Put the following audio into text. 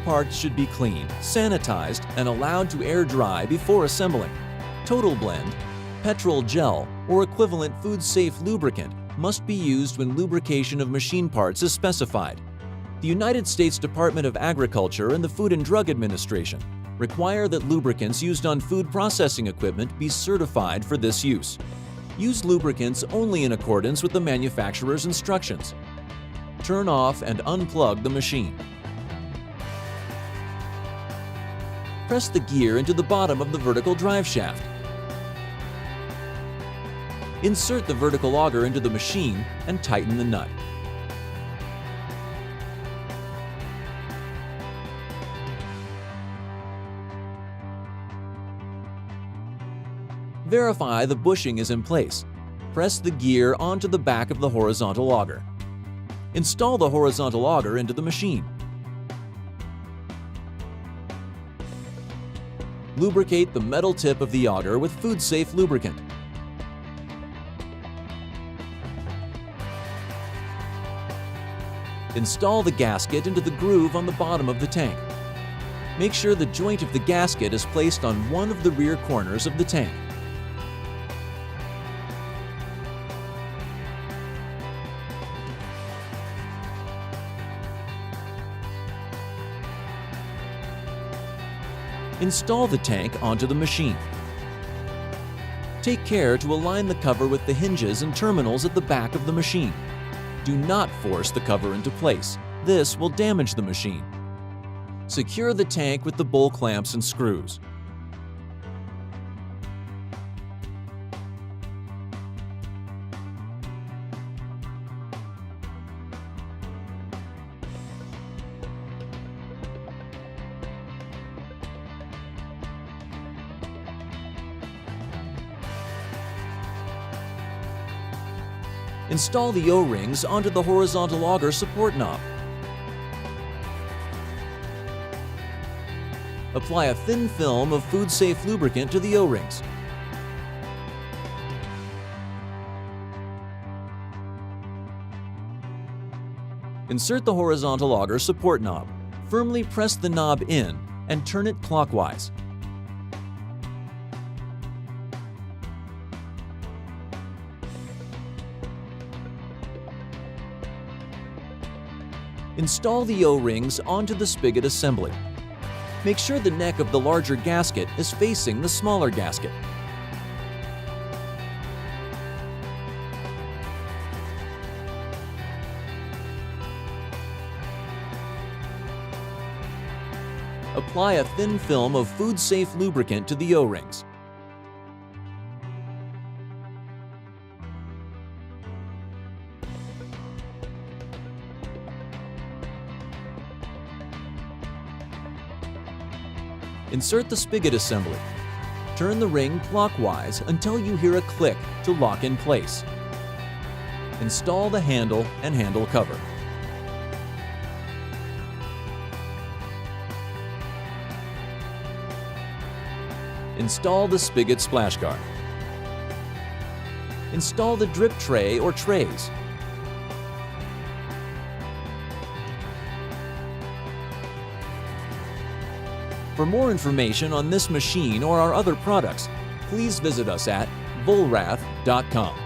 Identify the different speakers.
Speaker 1: parts should be cleaned, sanitized, and allowed to air dry before assembling. Total blend, petrol gel, or equivalent food-safe lubricant must be used when lubrication of machine parts is specified. The United States Department of Agriculture and the Food and Drug Administration require that lubricants used on food processing equipment be certified for this use. Use lubricants only in accordance with the manufacturer's instructions. Turn off and unplug the machine. Press the gear into the bottom of the vertical drive shaft. Insert the vertical auger into the machine and tighten the nut. Verify the bushing is in place. Press the gear onto the back of the horizontal auger. Install the horizontal auger into the machine. Lubricate the metal tip of the auger with food-safe lubricant. Install the gasket into the groove on the bottom of the tank. Make sure the joint of the gasket is placed on one of the rear corners of the tank. Install the tank onto the machine. Take care to align the cover with the hinges and terminals at the back of the machine. Do not force the cover into place. This will damage the machine. Secure the tank with the bowl clamps and screws. Install the O-rings onto the horizontal auger support knob. Apply a thin film of food-safe lubricant to the O-rings. Insert the horizontal auger support knob. Firmly press the knob in and turn it clockwise. Install the O-rings onto the spigot assembly. Make sure the neck of the larger gasket is facing the smaller gasket. Apply a thin film of food-safe lubricant to the O-rings. Insert the spigot assembly. Turn the ring clockwise until you hear a click to lock in place. Install the handle and handle cover. Install the spigot splash guard. Install the drip tray or trays. For more information on this machine or our other products, please visit us at vollrath.com.